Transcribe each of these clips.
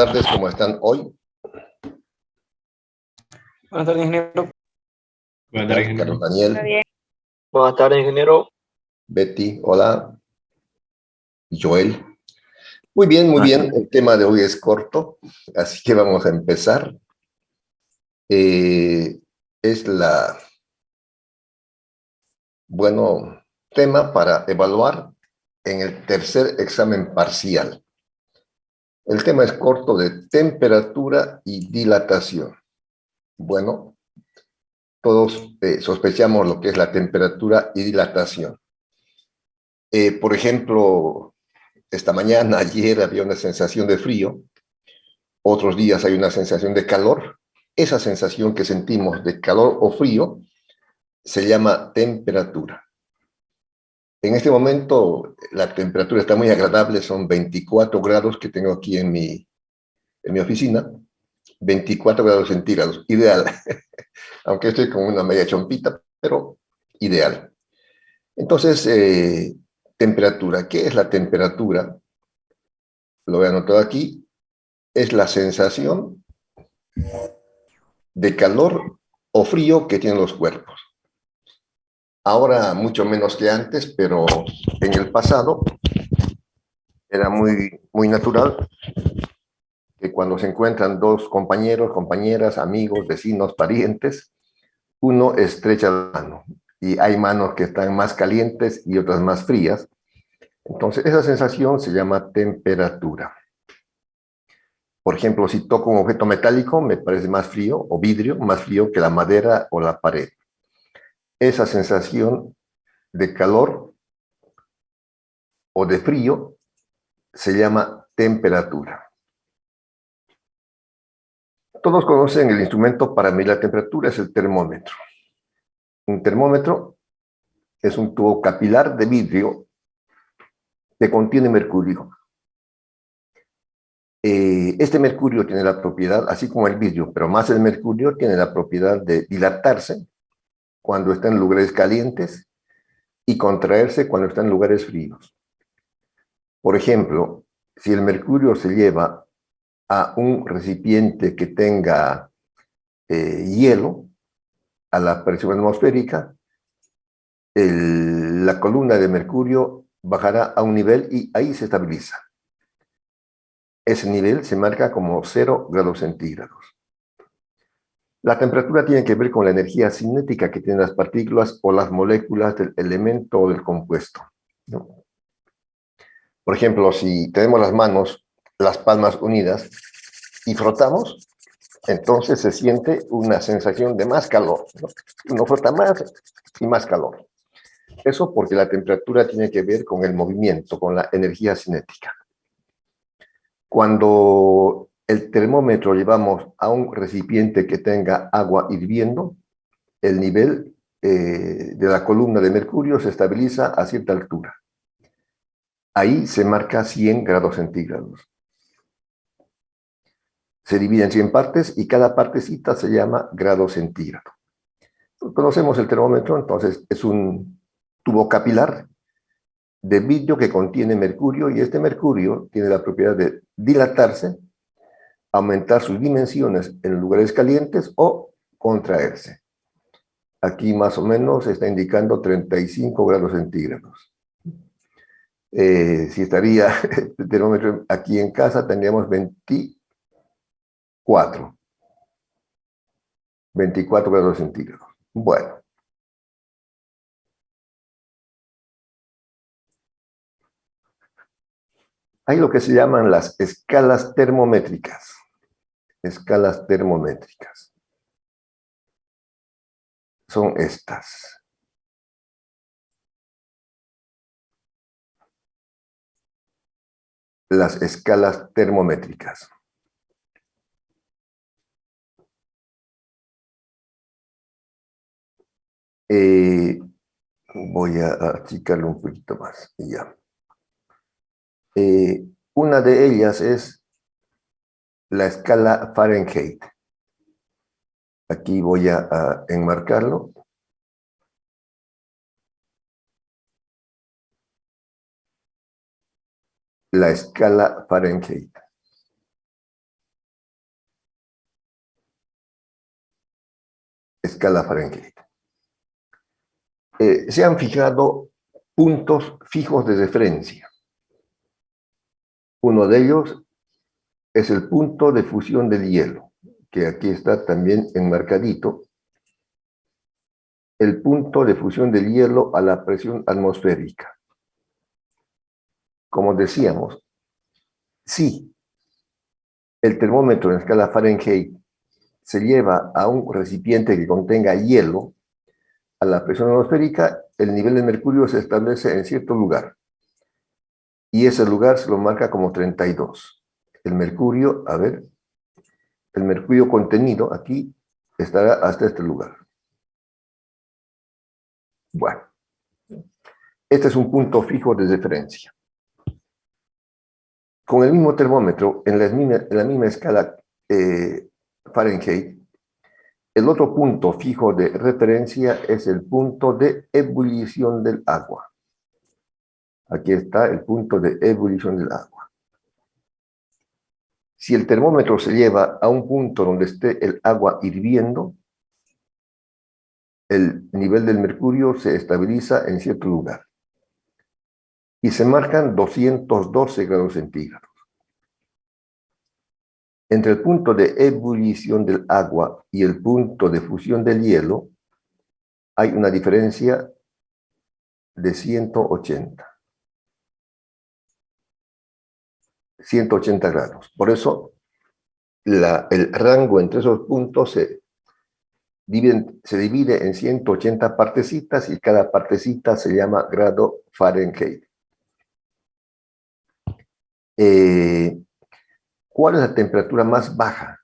tardes, ¿cómo están hoy? Buenas tardes, ingeniero. Buenas tardes, Carlos ingeniero. Daniel, Buenas tardes, ingeniero. Betty, hola, Joel. Muy bien, el tema de hoy es corto, así que vamos a empezar. Es tema para evaluar en el tercer examen parcial. El tema es corto de temperatura y dilatación. Bueno, todos sospechamos lo que es la temperatura y dilatación. Por ejemplo, esta mañana, ayer había una sensación de frío, otros días hay una sensación de calor. Esa sensación que sentimos de calor o frío se llama temperatura. En este momento la temperatura está muy agradable, son 24 grados que tengo aquí en mi oficina, 24 grados centígrados, ideal. Aunque estoy con una media chompita, pero ideal. Entonces, temperatura. ¿Qué es la temperatura? Lo he anotado aquí. Es la sensación de calor o frío que tienen los cuerpos. Ahora mucho menos que antes, pero en el pasado era muy natural que cuando se encuentran dos compañeros, compañeras, amigos, vecinos, parientes, uno estrecha la mano y hay manos que están más calientes y otras más frías. Entonces, esa sensación se llama temperatura. Por ejemplo, si toco un objeto metálico, me parece más frío, o vidrio, más frío que la madera o la pared. Esa sensación de calor o de frío se llama temperatura. Todos conocen el instrumento para medir la temperatura, es el termómetro. Un termómetro es un tubo capilar de vidrio que contiene mercurio. Este mercurio tiene la propiedad, así como el vidrio, pero más el mercurio, tiene la propiedad de dilatarse cuando está en lugares calientes y contraerse cuando está en lugares fríos. Por ejemplo, si el mercurio se lleva a un recipiente que tenga hielo, a la presión atmosférica, la columna de mercurio bajará a un nivel y ahí se estabiliza. Ese nivel se marca como 0 grados centígrados. La temperatura tiene que ver con la energía cinética que tienen las partículas o las moléculas del elemento o del compuesto, ¿no? Por ejemplo, si tenemos las manos, las palmas unidas y frotamos, entonces se siente una sensación de más calor, ¿no? Uno frota más y más calor. Eso porque la temperatura tiene que ver con el movimiento, con la energía cinética. Cuando el termómetro llevamos a un recipiente que tenga agua hirviendo, el nivel de la columna de mercurio se estabiliza a cierta altura. Ahí se marca 100 grados centígrados. Se divide en 100 partes y cada partecita se llama grado centígrado. Conocemos el termómetro, entonces es un tubo capilar de vidrio que contiene mercurio y este mercurio tiene la propiedad de dilatarse, aumentar sus dimensiones en lugares calientes o contraerse. Aquí más o menos está indicando 35 grados centígrados. Si estaría el termómetro aquí en casa, tendríamos 24 grados centígrados. Bueno. Hay lo que se llaman las escalas termométricas. Escalas termométricas. Son estas. Las escalas termométricas. Voy a achicarlo un poquito más y ya. Una de ellas es la escala Fahrenheit. Aquí voy a enmarcarlo. La escala Fahrenheit. escala Fahrenheit. Se han fijado puntos fijos de referencia. Uno de ellos es el punto de fusión del hielo, que aquí está también enmarcadito. El punto de fusión del hielo a la presión atmosférica. Como decíamos, si el termómetro en escala Fahrenheit se lleva a un recipiente que contenga hielo, a la presión atmosférica, el nivel de mercurio se establece en cierto lugar. Y ese lugar se lo marca como 32. El mercurio, a ver, el mercurio contenido aquí estará hasta este lugar. Bueno, este es un punto fijo de referencia. Con el mismo termómetro, en la misma escala Fahrenheit, el otro punto fijo de referencia es el punto de ebullición del agua. Aquí está el punto de ebullición del agua. Si el termómetro se lleva a un punto donde esté el agua hirviendo, el nivel del mercurio se estabiliza en cierto lugar. Y se marcan 212 grados centígrados. Entre el punto de ebullición del agua y el punto de fusión del hielo, hay una diferencia de 180 grados. Por eso, el rango entre esos puntos se divide en 180 partecitas y cada partecita se llama grado Fahrenheit. ¿Cuál es la temperatura más baja?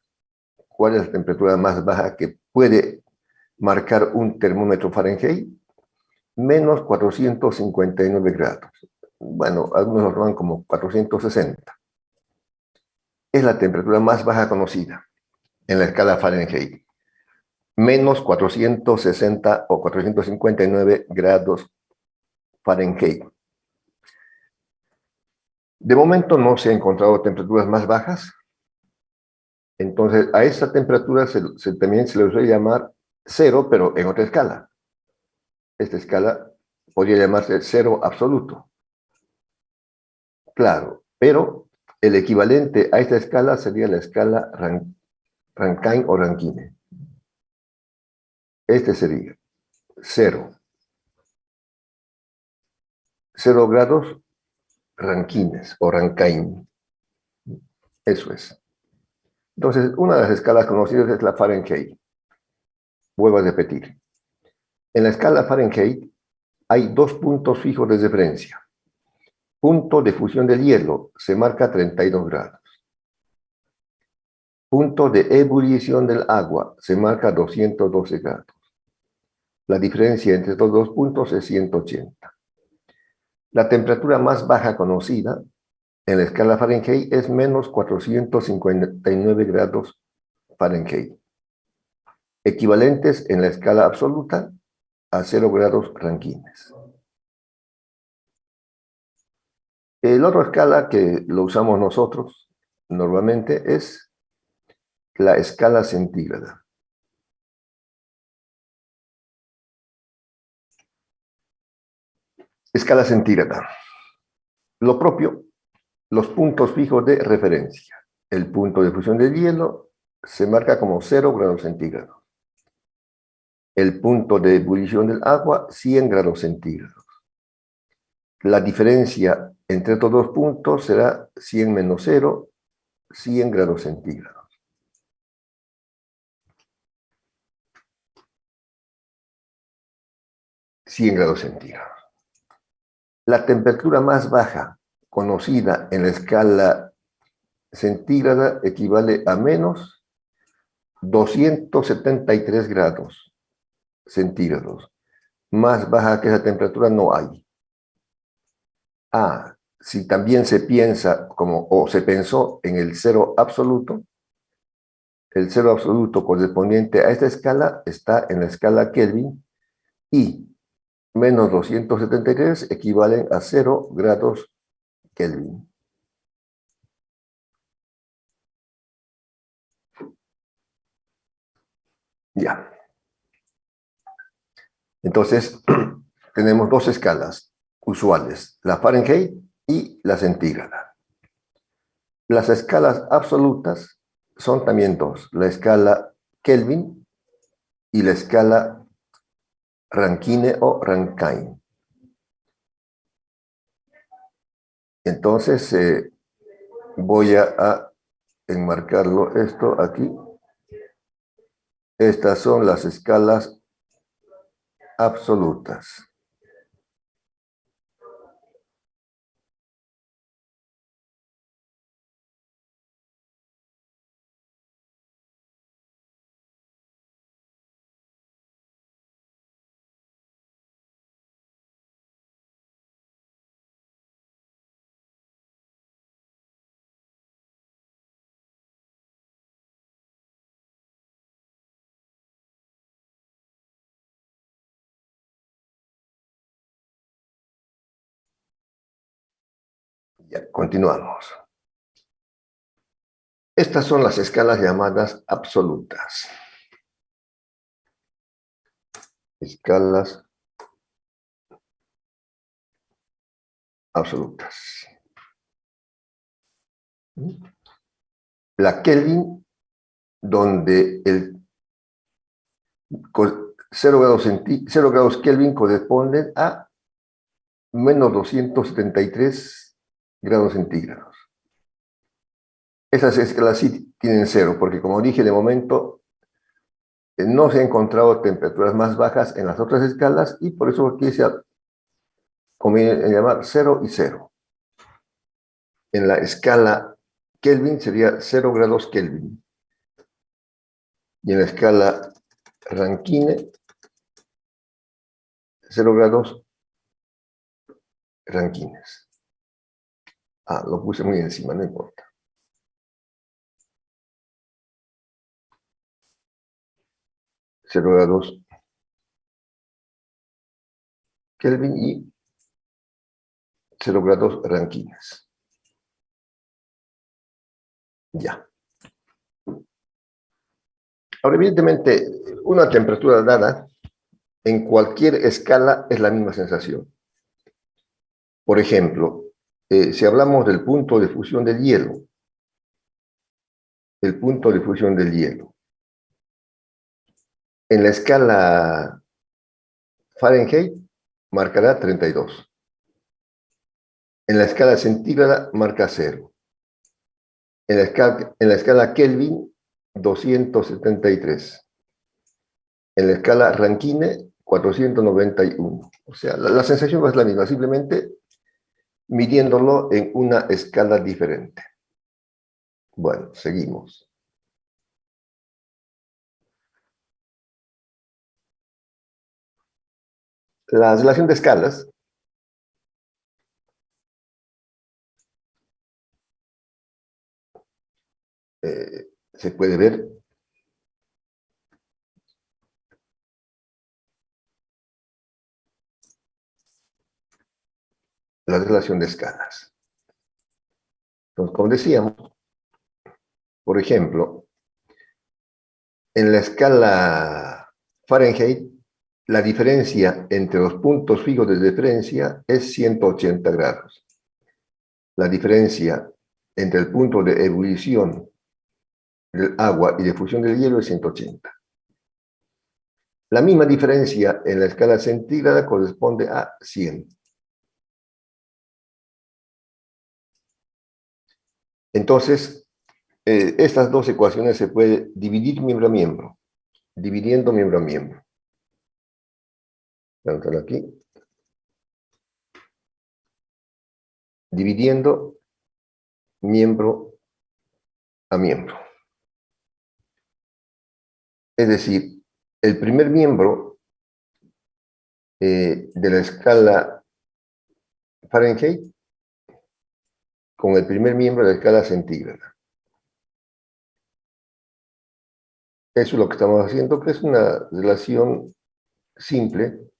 ¿Cuál es la temperatura más baja que puede marcar un termómetro Fahrenheit? Menos 459 grados. Bueno, algunos lo llaman como 460. Es la temperatura más baja conocida en la escala Fahrenheit. Menos 460 o 459 grados Fahrenheit. De momento no se han encontrado temperaturas más bajas. Entonces, a esa temperatura también se le suele llamar cero, pero en otra escala. Esta escala podría llamarse cero absoluto. Claro, pero el equivalente a esta escala sería la escala Rankine o Rankine. Este sería 0. 0 grados Rankines o Rankine. Eso es. Entonces, una de las escalas conocidas es la Fahrenheit. Vuelvo a repetir. En la escala Fahrenheit hay dos puntos fijos de referencia. Punto de fusión del hielo se marca 32 grados. Punto de ebullición del agua se marca 212 grados. La diferencia entre estos dos puntos es 180. La temperatura más baja conocida en la escala Fahrenheit es menos 459 grados Fahrenheit, equivalentes en la escala absoluta a 0 grados Rankines. La otra escala que lo usamos nosotros normalmente es la escala centígrada. Escala centígrada. Lo propio, los puntos fijos de referencia. El punto de fusión del hielo se marca como 0 grados centígrados. El punto de ebullición del agua, 100 grados centígrados. La diferencia entre estos dos puntos será 100 menos 0, 100 grados centígrados. La temperatura más baja conocida en la escala centígrada equivale a menos 273 grados centígrados. Más baja que esa temperatura no hay. Si también se piensa o se pensó en el cero absoluto, el cero absoluto correspondiente a esta escala está en la escala Kelvin y menos 273 equivalen a 0 grados Kelvin. Ya. Entonces, tenemos dos escalas usuales, la Fahrenheit y la centígrada. Las escalas absolutas son también dos, la escala Kelvin y la escala Rankine o Rankine. Entonces, voy a enmarcarlo esto aquí. Estas son las escalas absolutas. Ya, continuamos. Estas son las escalas llamadas absolutas. Escalas absolutas. La Kelvin, donde el 0 grados Kelvin corresponden a menos 273 grados centígrados. Esas escalas sí tienen cero, porque como dije, de momento no se han encontrado temperaturas más bajas en las otras escalas y por eso aquí se conviene llamar 0 y 0. En la escala Kelvin sería 0 grados Kelvin. Y en la escala Rankine, 0 grados Rankines. Ah, lo puse muy encima, no importa. Cero grados Kelvin y 0 grados Rankines. Ya. Ahora, evidentemente, una temperatura dada en cualquier escala es la misma sensación. Por ejemplo, si hablamos del punto de fusión del hielo, el punto de fusión del hielo, en la escala Fahrenheit marcará 32. En la escala centígrada marca 0. En la escala Kelvin, 273. En la escala Rankine, 491. O sea, la sensación es la misma, simplemente midiéndolo en una escala diferente. Bueno, seguimos. La relación de escalas se puede ver la relación de escalas. Entonces, como decíamos, por ejemplo, en la escala Fahrenheit, la diferencia entre los puntos fijos de referencia es 180 grados. La diferencia entre el punto de ebullición del agua y de fusión del hielo es 180. La misma diferencia en la escala centígrada corresponde a 100. Entonces, estas dos ecuaciones se pueden dividir miembro a miembro, dividiendo miembro a miembro. Vamos a ver aquí. Dividiendo miembro a miembro. Es decir, el primer miembro de la escala Fahrenheit con el primer miembro de la escala centígrada. Eso es lo que estamos haciendo, que es una relación simple.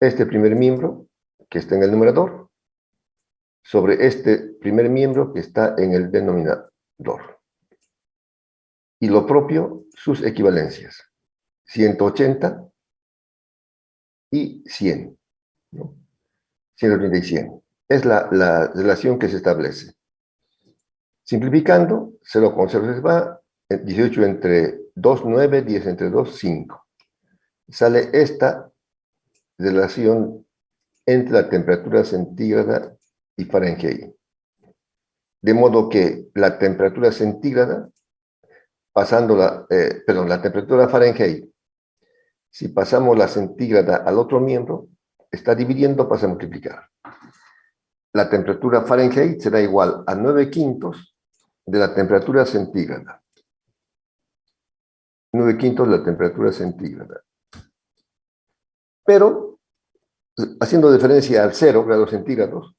Este primer miembro, que está en el numerador, sobre este primer miembro que está en el denominador. Y lo propio, sus equivalencias. 180 y 100, ¿no? 180 y 100. Es la relación que se establece. Simplificando, 0,0 se va, 18 entre 2, 9, 10 entre 2, 5. Sale esta relación entre la temperatura centígrada y Fahrenheit. De modo que la temperatura centígrada, la temperatura Fahrenheit, si pasamos la centígrada al otro miembro, está dividiendo, pasa a multiplicar. La temperatura Fahrenheit será igual a 9/5 de la temperatura centígrada. 9/5 de la temperatura centígrada. Pero, haciendo diferencia al 0 grados centígrados,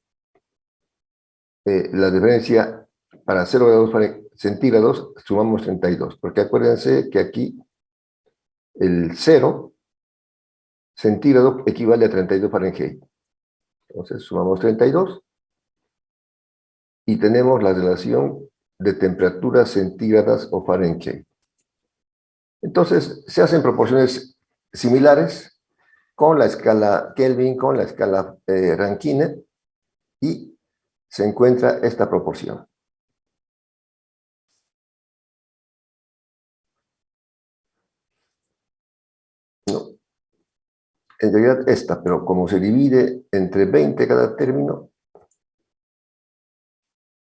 la diferencia para 0 grados centígrados sumamos 32, porque acuérdense que aquí el 0 centígrado equivale a 32 Fahrenheit. Entonces sumamos 32 y tenemos la relación de temperaturas centígradas o Fahrenheit. Entonces se hacen proporciones similares con la escala Kelvin, con la escala Rankine, y se encuentra esta proporción. No, en realidad esta, pero como se divide entre 20 cada término,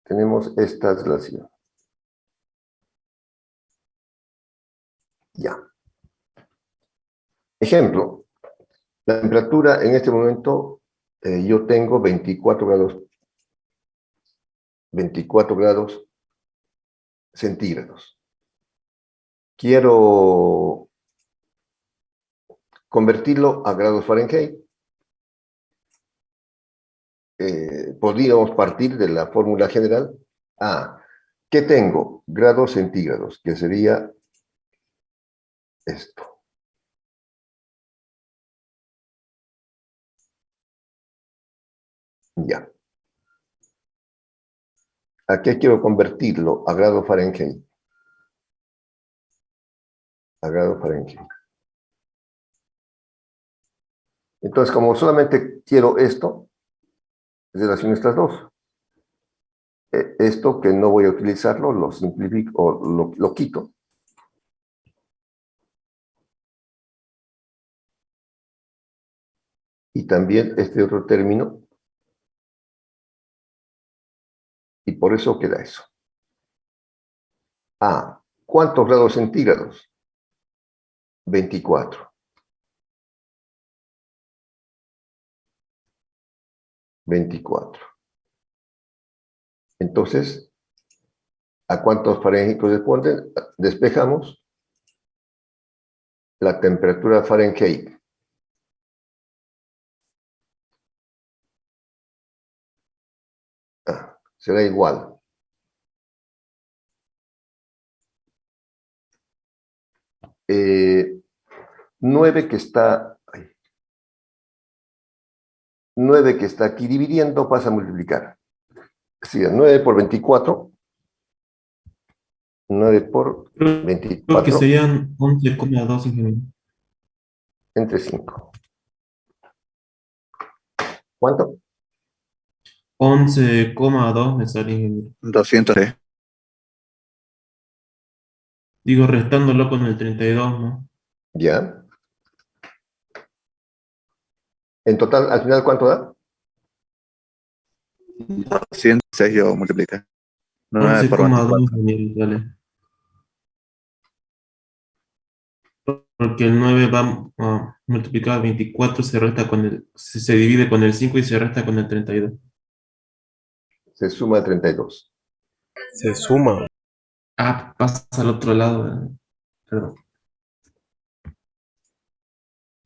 tenemos esta relación. Ya. Ejemplo, la temperatura en este momento, yo tengo 24 grados centígrados. Quiero convertirlo a grados Fahrenheit. Podríamos partir de la fórmula general. ¿Qué tengo? Grados centígrados, que sería esto. Ya. ¿A qué quiero convertirlo? A grados Fahrenheit. A grados Fahrenheit. Entonces, como solamente quiero esto, relaciono estas dos. Esto que no voy a utilizarlo, lo simplifico o lo quito. Y también este otro término. Y por eso queda eso. ¿Cuántos grados centígrados? 24. 24. Entonces, ¿a cuántos Fahrenheit corresponden? Despejamos la temperatura Fahrenheit. Será igual. 9 que está... 9 que está aquí dividiendo pasa a multiplicar. Sí, 9 por 24. 9 por Creo 24. que serían 11,2 ingeniero. Entre 5. ¿Cuánto? 11,2 me sale ingeniero. 200. Digo, restándolo con el 32, ¿no? Ya. En total, al final, ¿cuánto da? 106 yo multiplica. 9 por 11,2 24. ingeniero, dale. Porque el 9 va a multiplicar 24, se divide con el 5 y se resta con el 32. Se suma a 32. Se suma. Pasa al otro lado. Perdón.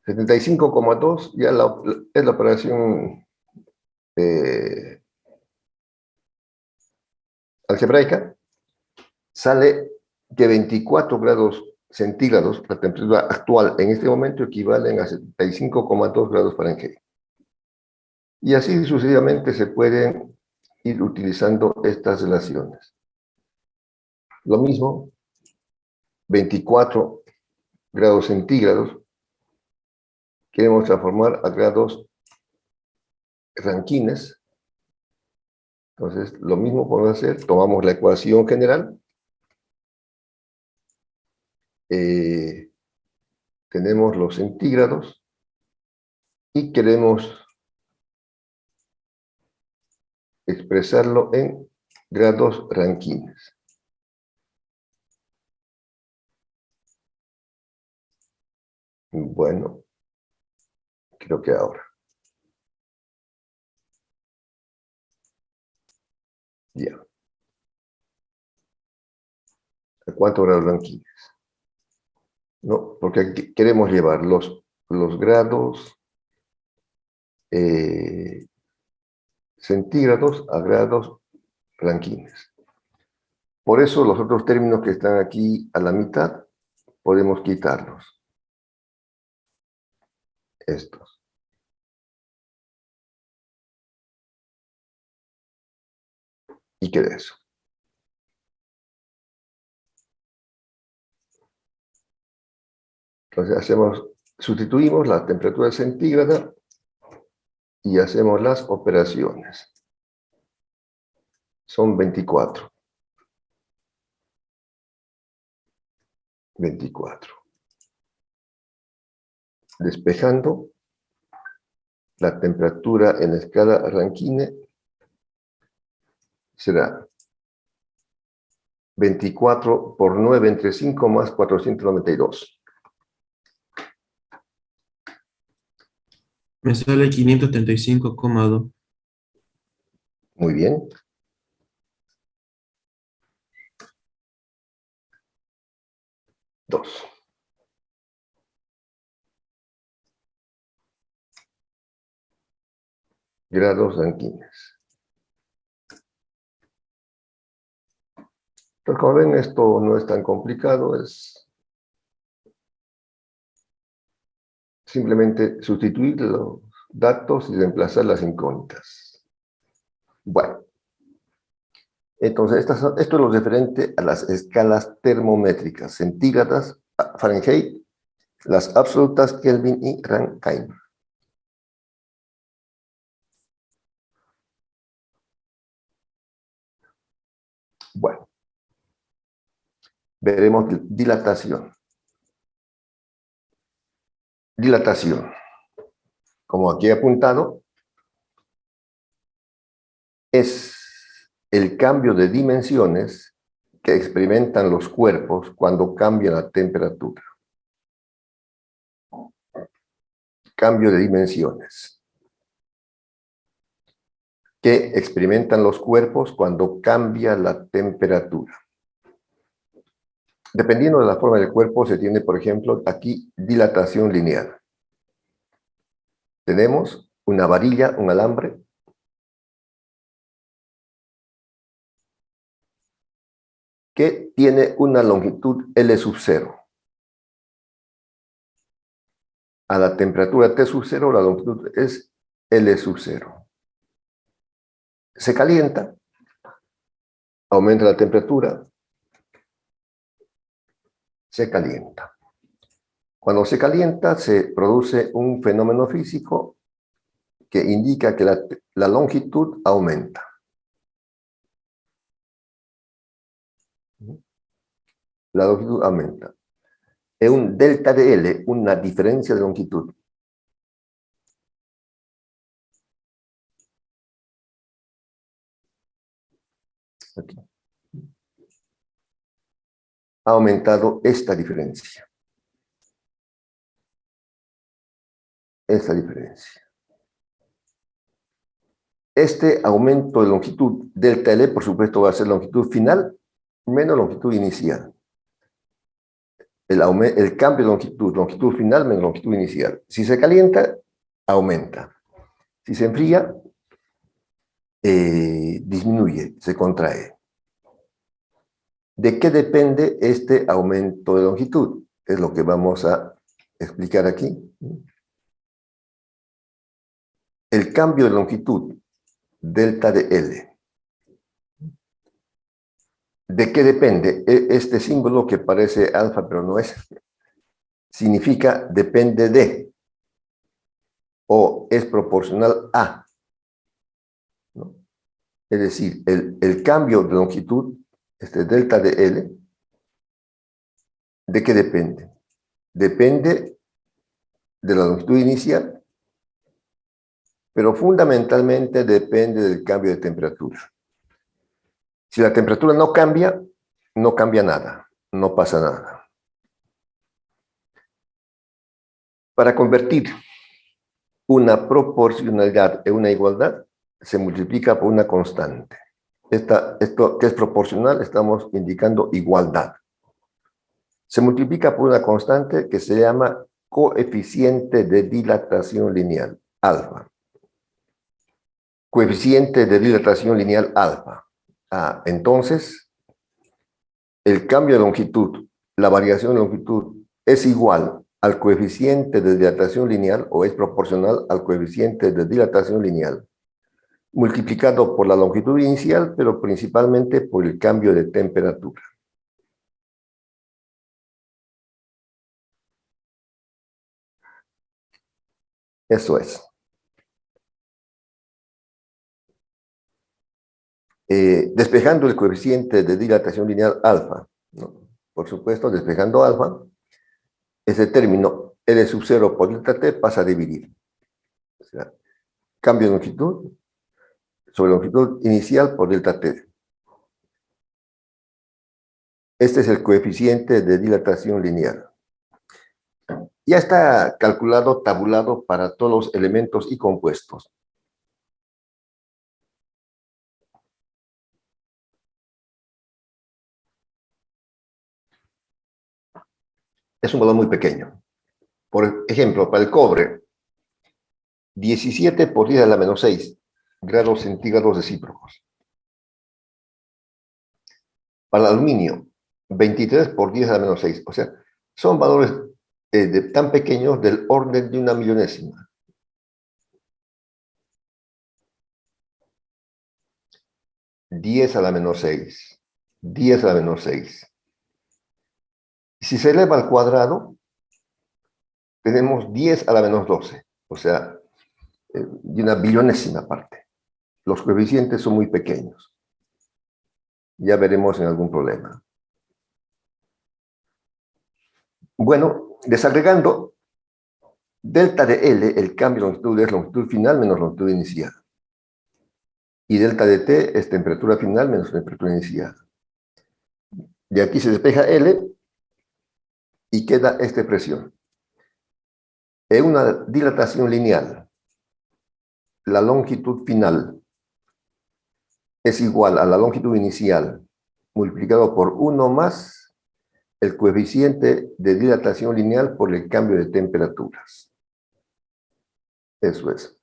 75,2 ya es la operación algebraica. Sale que 24 grados centígrados, la temperatura actual en este momento, equivalen a 75,2 grados Fahrenheit. Y así sucesivamente se pueden ir utilizando estas relaciones. Lo mismo, 24 grados centígrados, queremos transformar a grados Rankines. Entonces, lo mismo podemos hacer. Tomamos la ecuación general. Tenemos los centígrados. Y queremos expresarlo en grados Rankines. Bueno, creo que ahora. Ya. ¿A cuántos grados Rankines? No, porque aquí queremos llevar los grados centígrados a grados Rankines. Por eso los otros términos que están aquí a la mitad podemos quitarlos. Estos. ¿Y qué de eso? Entonces sustituimos la temperatura centígrada y hacemos las operaciones. Son 24. 24. Despejando, la temperatura en escala Rankine será 24 por 9 entre 5 más 492. Me sale 535,2. Muy bien. Dos. Grados Rankines. Entonces, como ven, esto no es tan complicado, es simplemente sustituir los datos y reemplazar las incógnitas. Bueno, entonces esto es lo referente a las escalas termométricas, centígradas, Fahrenheit, las absolutas Kelvin y Rankine. Bueno, veremos dilatación. Dilatación. Como aquí he apuntado, es el cambio de dimensiones que experimentan los cuerpos cuando cambia la temperatura. Cambio de dimensiones que experimentan los cuerpos cuando cambia la temperatura. Dependiendo de la forma del cuerpo, se tiene, por ejemplo, aquí dilatación lineal. Tenemos una varilla, un alambre, que tiene una longitud L sub 0. A la temperatura T sub 0, la longitud es L sub 0. Se calienta, aumenta la temperatura, se calienta. Cuando se calienta, se produce un fenómeno físico que indica que la longitud aumenta. La longitud aumenta. Es un delta de L, una diferencia de longitud. Aquí. Ha aumentado esta diferencia. Esta diferencia. Este aumento de longitud delta L, por supuesto, va a ser longitud final menos longitud inicial. El cambio de longitud final menos longitud inicial. Si se calienta, aumenta. Si se enfría, disminuye, se contrae. ¿De qué depende este aumento de longitud? Es lo que vamos a explicar aquí. El cambio de longitud, delta de L. ¿De qué depende? Este símbolo que parece alfa, pero no es, significa depende de. o es proporcional a, ¿no? Es decir, el cambio de longitud, delta de L, ¿de qué depende? Depende de la longitud inicial, pero fundamentalmente depende del cambio de temperatura. Si la temperatura no cambia nada, no pasa nada. Para convertir una proporcionalidad en una igualdad, se multiplica por una constante. Esto que es proporcional, estamos indicando igualdad. Se multiplica por una constante que se llama coeficiente de dilatación lineal, alfa. Coeficiente de dilatación lineal alfa. Entonces, el cambio de longitud, la variación de longitud, es igual al coeficiente de dilatación lineal o es proporcional al coeficiente de dilatación lineal, multiplicado por la longitud inicial, pero principalmente por el cambio de temperatura. Eso es. Despejando el coeficiente de dilatación lineal alfa, ¿no? Por supuesto, despejando alfa, ese término L sub 0 por delta T pasa a dividir. O sea, cambio de longitud sobre longitud inicial por delta T. Este es el coeficiente de dilatación lineal. Ya está calculado, tabulado para todos los elementos y compuestos. Es un valor muy pequeño. Por ejemplo, para el cobre, 17 por 10 a la menos 6 grados centígrados recíprocos. Para el aluminio, 23 por 10 a la menos 6. O sea, son valores tan pequeños del orden de una millonésima. Diez a la menos 6. 10 a la menos 6. Si se eleva al cuadrado, tenemos 10 a la menos 12. O sea, de una billonésima parte. Los coeficientes son muy pequeños. Ya veremos en algún problema. Bueno, desagregando, delta de L, el cambio de longitud es longitud final menos longitud inicial. Y delta de T es temperatura final menos temperatura inicial. De aquí se despeja L y queda esta expresión. En una dilatación lineal, la longitud final es igual a la longitud inicial multiplicado por 1 más el coeficiente de dilatación lineal por el cambio de temperaturas. Eso es.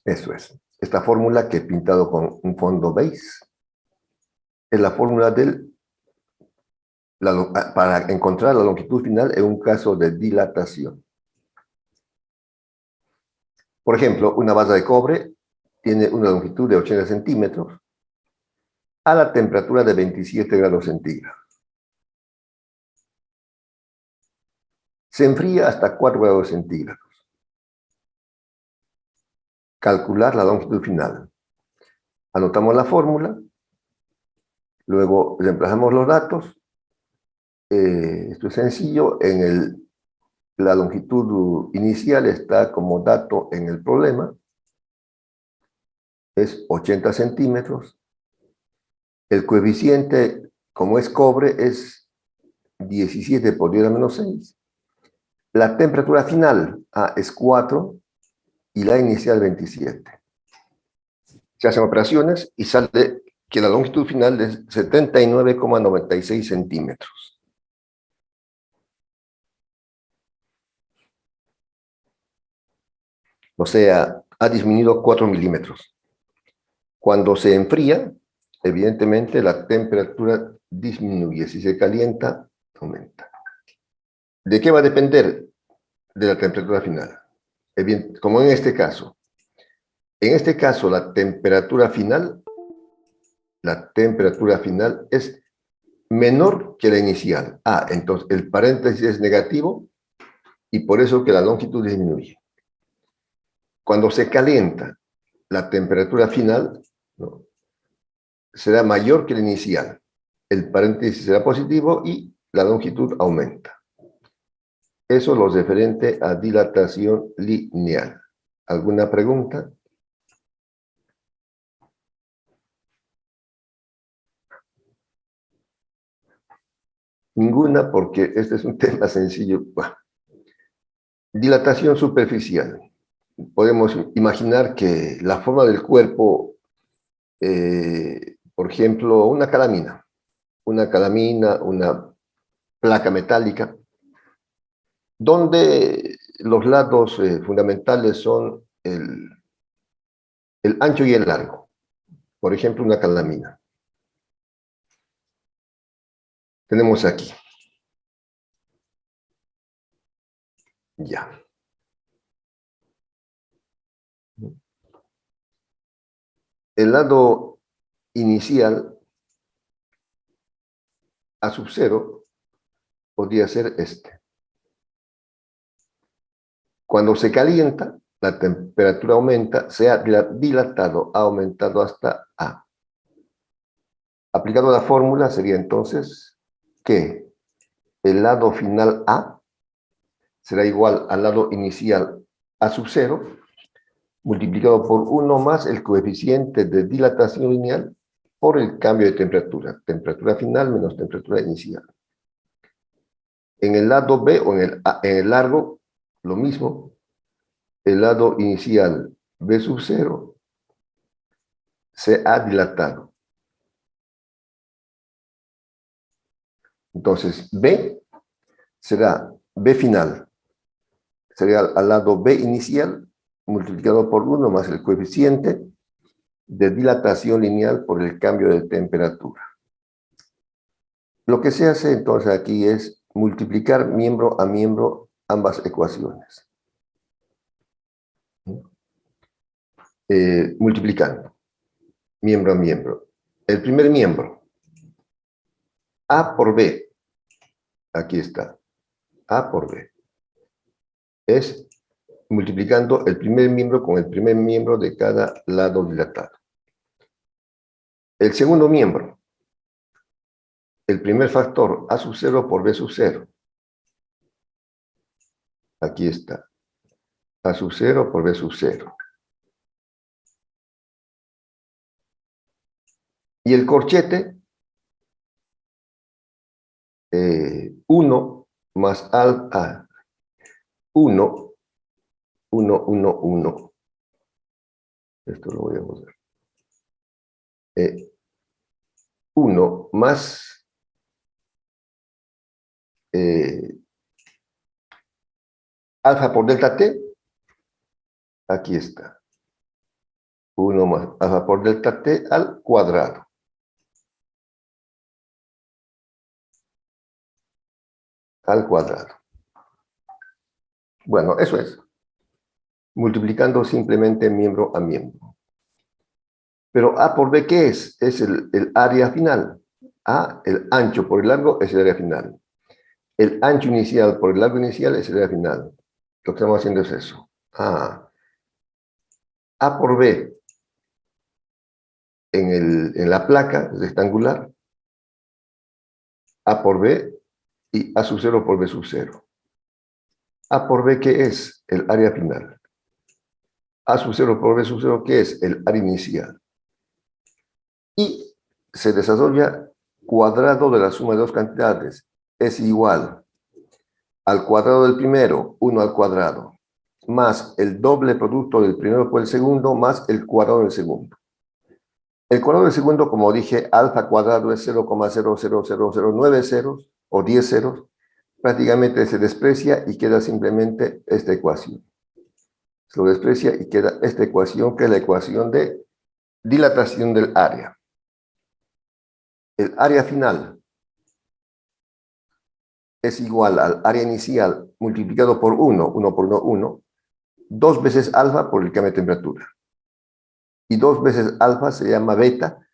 Eso es. Esta fórmula que he pintado con un fondo beige es la fórmula para encontrar la longitud final en un caso de dilatación. Por ejemplo, una base de cobre tiene una longitud de 80 centímetros a la temperatura de 27 grados centígrados. Se enfría hasta 4 grados centígrados. Calcular la longitud final. Anotamos la fórmula, luego reemplazamos los datos. Esto es sencillo. La longitud inicial está como dato en el problema. Es 80 centímetros. El coeficiente, como es cobre, es 17 por 10 a la menos 6. La temperatura final es 4 y la inicial 27. Se hacen operaciones y sale que la longitud final es 79,96 centímetros. O sea, ha disminuido 4 milímetros. Cuando se enfría, evidentemente la temperatura disminuye. Si se calienta, aumenta. ¿De qué va a depender? De la temperatura final. Como en este caso. En este caso, la temperatura final la temperatura final es menor que la inicial. Entonces el paréntesis es negativo y por eso que la longitud disminuye. Cuando se calienta, la temperatura final, ¿no?, será mayor que la inicial. El paréntesis será positivo y la longitud aumenta. Eso es lo referente a dilatación lineal. ¿Alguna pregunta? Ninguna, porque este es un tema sencillo. Bueno, dilatación superficial. Podemos imaginar que la forma del cuerpo, por ejemplo, una calamina, una placa metálica, donde los lados fundamentales son el ancho y el largo. Por ejemplo, una calamina. Tenemos aquí. Ya. El lado inicial a sub 0 podría ser este. Cuando se calienta, la temperatura aumenta, se ha dilatado, ha aumentado hasta A. Aplicando la fórmula sería entonces que el lado final A será igual al lado inicial A sub 0, multiplicado por 1 más el coeficiente de dilatación lineal por el cambio de temperatura. Temperatura final menos temperatura inicial. En el lado B o en el largo, lo mismo. El lado inicial B sub 0 se ha dilatado. Entonces, B será B final. Sería al lado B inicial multiplicado por 1 más el coeficiente de dilatación lineal por el cambio de temperatura. Lo que se hace entonces aquí es multiplicar miembro a miembro ambas ecuaciones. Multiplicando miembro a miembro. El primer miembro, A por B, aquí está, A por B, es multiplicando el primer miembro con el primer miembro de cada lado dilatado. El segundo miembro, el primer factor, A sub 0 por B sub 0. Aquí está, A sub 0 por B sub 0. Y el corchete, 1 más A, 1, 1, 1, 1. Esto lo voy a usar. 1 más alfa por delta t, aquí está. 1 más alfa por delta t al cuadrado. Al cuadrado. Bueno, eso es. Multiplicando simplemente miembro a miembro. Pero A por B, ¿qué es? Es el área final. A, el ancho por el largo, es el área final. El ancho inicial por el largo inicial es el área final. Lo que estamos haciendo es eso. A por B en la placa rectangular. A por B y A sub 0 por B sub 0. A por B, ¿qué es? El área final. A sub 0 por B sub 0, ¿qué es? El área inicial. Y se desarrolla cuadrado de la suma de dos cantidades. Es igual al cuadrado del primero, 1 al cuadrado, más el doble producto del primero por el segundo, más el cuadrado del segundo. El cuadrado del segundo, como dije, alfa cuadrado es 0,00009 ceros o 10 ceros. Prácticamente se desprecia y queda simplemente esta ecuación. Se lo desprecia y queda esta ecuación, que es la ecuación de dilatación del área. El área final es igual al área inicial multiplicado por 1, 1 por 1, 1, 2 veces alfa por el cambio de temperatura. Y 2 veces alfa se llama beta,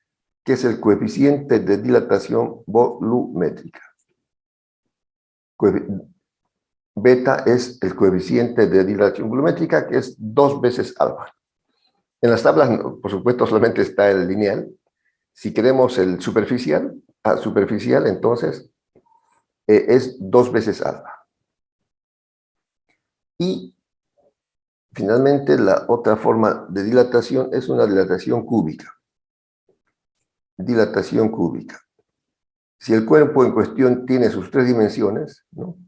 que es el coeficiente de dilatación volumétrica. Beta es el coeficiente de dilatación volumétrica, que es 2 veces alfa. En las tablas, por supuesto, solamente está el lineal. Si queremos el superficial, entonces es 2 veces alfa. Y finalmente, la otra forma de dilatación es una dilatación cúbica. Dilatación cúbica. Si el cuerpo en cuestión tiene sus 3 dimensiones, ¿no?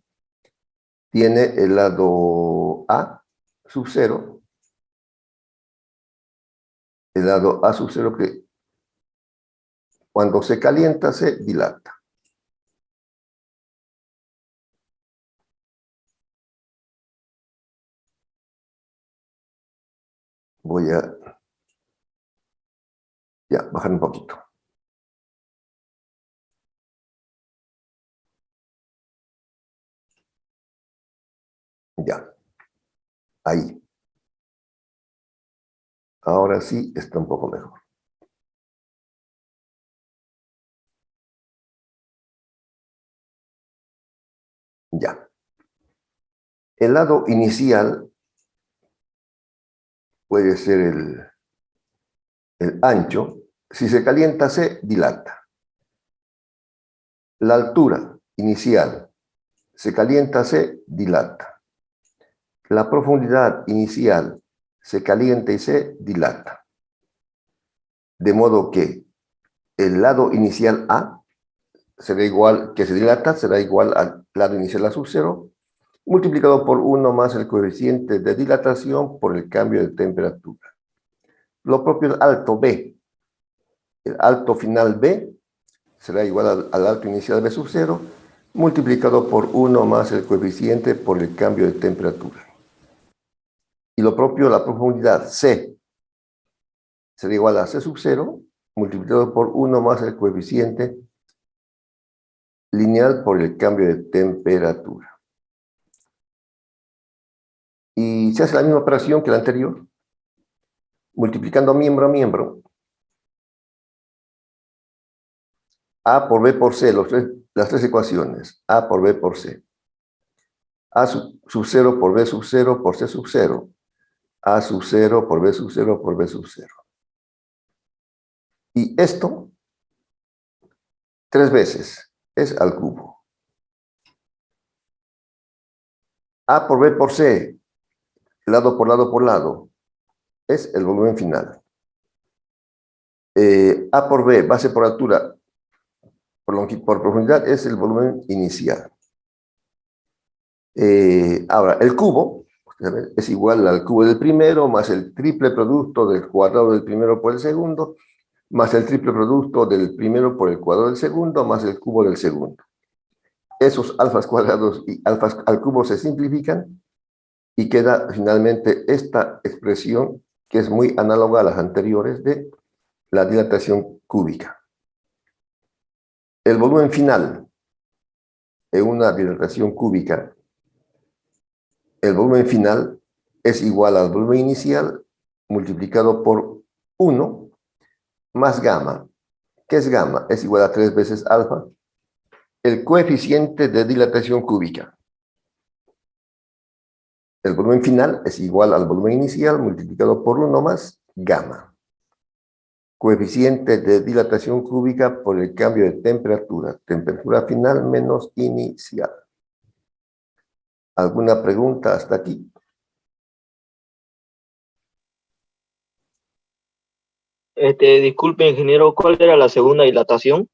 Tiene el lado A sub 0, el lado A sub 0 que cuando se calienta se dilata. Voy a bajar un poquito. Ya. Ahí. Ahora sí está un poco mejor. Ya. El lado inicial puede ser el ancho. Si se calienta, se dilata. La altura inicial se calienta, se dilata. La profundidad inicial se calienta y se dilata. De modo que el lado inicial A será igual, que se dilata, será igual al lado inicial A sub 0, multiplicado por 1 más el coeficiente de dilatación por el cambio de temperatura. Lo propio el alto B. El alto final B será igual al alto inicial B sub 0, multiplicado por 1 más el coeficiente por el cambio de temperatura. Y lo propio la profundidad C será igual a C sub 0, multiplicado por 1 más el coeficiente lineal por el cambio de temperatura. Y se hace la misma operación que la anterior, multiplicando miembro a miembro, A por B por C, las tres ecuaciones, A por B por C. A sub 0 por B sub 0 por C sub 0. A sub 0 por B sub 0 por B sub 0. Y esto, 3 veces, es al cubo. A por B por C, lado por lado por lado, es el volumen final. A por B, base por altura, por profundidad, es el volumen inicial. Ahora, el cubo es igual al cubo del primero más el triple producto del cuadrado del primero por el segundo, más el triple producto del primero por el cuadrado del segundo, más el cubo del segundo. Esos alfas cuadrados y alfas al cubo se simplifican y queda finalmente esta expresión que es muy análoga a las anteriores de la dilatación cúbica. El volumen final en una dilatación cúbica, el volumen final es igual al volumen inicial multiplicado por 1 más gamma. ¿Qué es gamma? Es igual a 3 veces alfa, el coeficiente de dilatación cúbica. El volumen final es igual al volumen inicial multiplicado por 1 más gamma. Coeficiente de dilatación cúbica por el cambio de temperatura. Temperatura final menos inicial. ¿Alguna pregunta hasta aquí? Disculpe, ingeniero, ¿cuál era la segunda dilatación?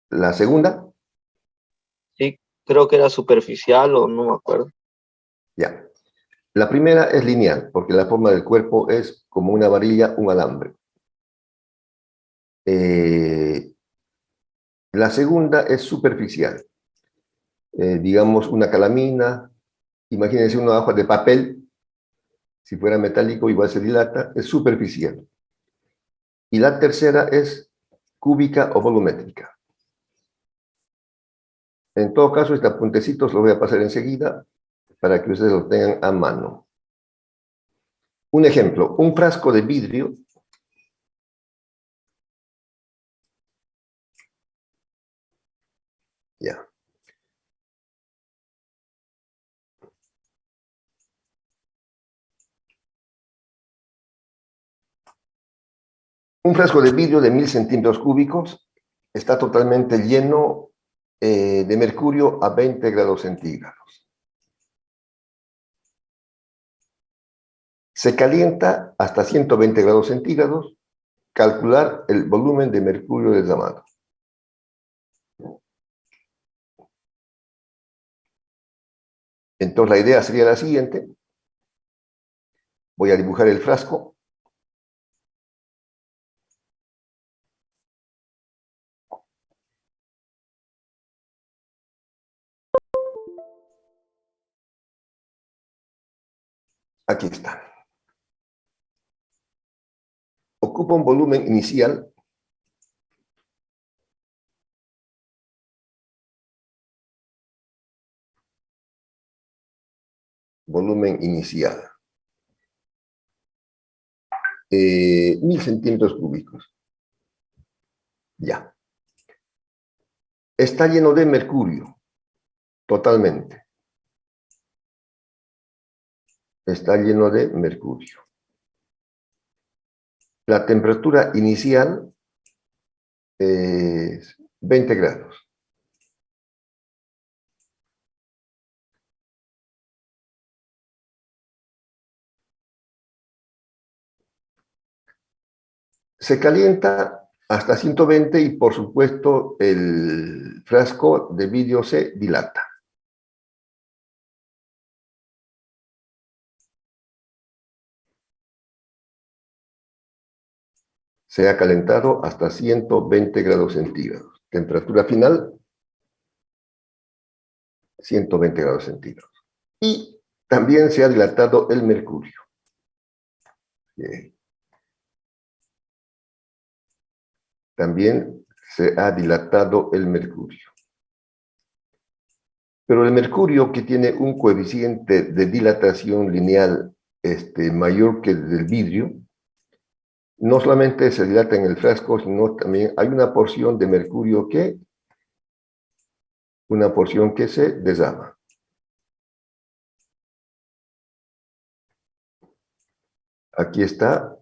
La segunda, Sí, creo que era superficial o no me acuerdo. ya. La primera es lineal, porque la forma del cuerpo es como una varilla, un alambre. La segunda es superficial. Digamos una calamina, imagínense una hoja de papel, si fuera metálico igual se dilata, es superficial. Y la tercera es cúbica o volumétrica. En todo caso, este apuntecitos los voy a pasar enseguida para que ustedes lo tengan a mano. Un ejemplo, un frasco de vidrio Un frasco de vidrio de 1000 centímetros cúbicos está totalmente lleno de mercurio a 20 grados centígrados. Se calienta hasta 120 grados centígrados. Calcular el volumen de mercurio derramado. Entonces la idea sería la siguiente. Voy a dibujar el frasco. Aquí está. Ocupa un volumen inicial inicial. 1000 centímetros cúbicos. Ya. Está lleno de mercurio. Totalmente. Está lleno de mercurio. La temperatura inicial es 20 grados. Se calienta hasta 120 y, por supuesto, el frasco de vidrio se dilata. Se ha calentado hasta 120 grados centígrados. Temperatura final, 120 grados centígrados. Y también se ha dilatado el mercurio. Bien. También se ha dilatado el mercurio. Pero el mercurio, que tiene un coeficiente de dilatación lineal mayor que el del vidrio, no solamente se dilata en el frasco, sino también hay una porción de mercurio que se desama. Aquí está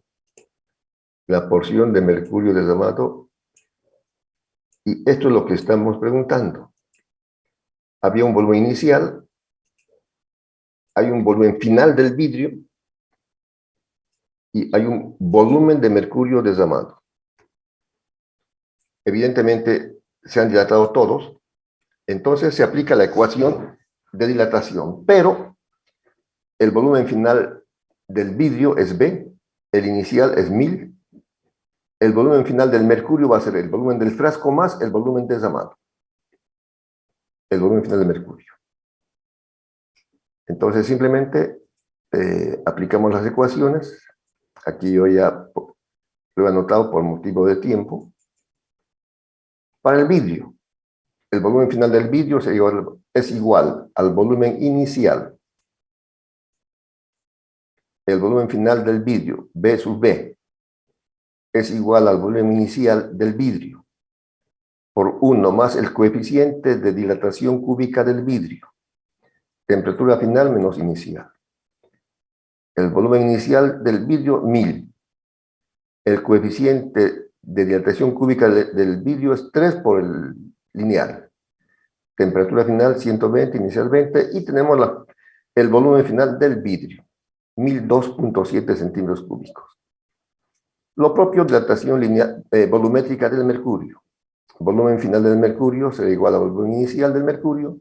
la porción de mercurio desamado, y esto es lo que estamos preguntando. Había un volumen inicial, hay un volumen final del vidrio, y hay un volumen de mercurio desamado. Evidentemente se han dilatado todos, entonces se aplica la ecuación de dilatación, pero el volumen final del vidrio es B, el inicial es 1000, el volumen final del mercurio va a ser el volumen del frasco más el volumen desamado. El volumen final del mercurio. Entonces simplemente aplicamos las ecuaciones. Aquí yo ya lo he anotado por motivo de tiempo. Para el vidrio, el volumen final del vidrio es igual al volumen inicial. El volumen final del vidrio, B sub B, es igual al volumen inicial del vidrio por 1 más el coeficiente de dilatación cúbica del vidrio. Temperatura final menos inicial. El volumen inicial del vidrio, 1000. El coeficiente de dilatación cúbica del vidrio es 3 por el lineal. Temperatura final 120, inicial 20, y tenemos el volumen final del vidrio, 1002.7 centímetros cúbicos. Lo propio, dilatación lineal, volumétrica del mercurio. Volumen final del mercurio será igual al volumen inicial del mercurio,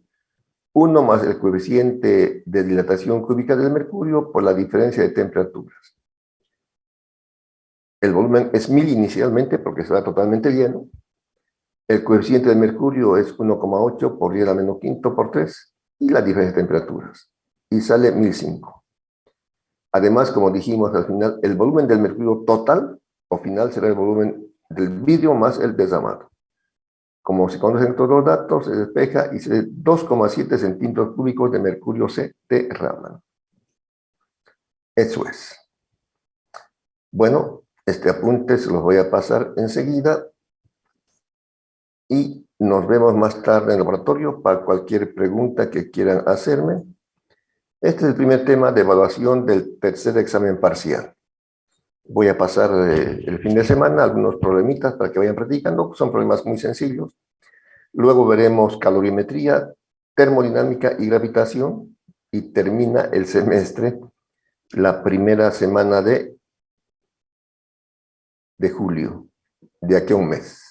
1 más el coeficiente de dilatación cúbica del mercurio por la diferencia de temperaturas. El volumen es 1000 inicialmente porque será totalmente lleno. El coeficiente de mercurio es 1,8 por 10 a la menos quinto por 3 y la diferencia de temperaturas. Y sale 1005. Además, como dijimos al final, el volumen del mercurio total o final será el volumen del vidrio más el desamado. Como se conocen todos los datos, se despeja y 2,7 centímetros cúbicos de mercurio se derraman. Eso es. Bueno, este apunte se los voy a pasar enseguida y nos vemos más tarde en el laboratorio para cualquier pregunta que quieran hacerme. Este es el primer tema de evaluación del tercer examen parcial. Voy a pasar el fin de semana algunos problemitas para que vayan practicando. Son problemas muy sencillos. Luego veremos calorimetría, termodinámica y gravitación. Y termina el semestre la primera semana de julio, de aquí a un mes.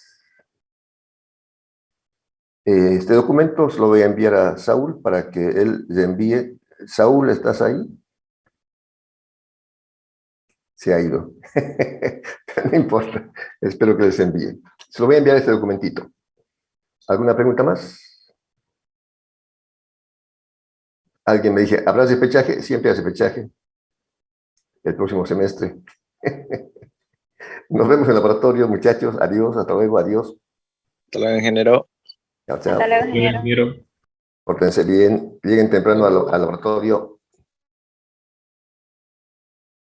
Este documento se lo voy a enviar a Saúl para que él le envíe. Saúl, ¿estás ahí? Se ha ido. No importa. Espero que les envíe. Se lo voy a enviar este documentito. ¿Alguna pregunta más? Alguien me dice, ¿habrá repechaje? Siempre hace repechaje. El próximo semestre. Nos vemos en el laboratorio, muchachos. Adiós, hasta luego, adiós. Hasta luego, ingeniero. Chao, chao. Hasta luego, Ingeniero. Pórtense bien, lleguen temprano al laboratorio.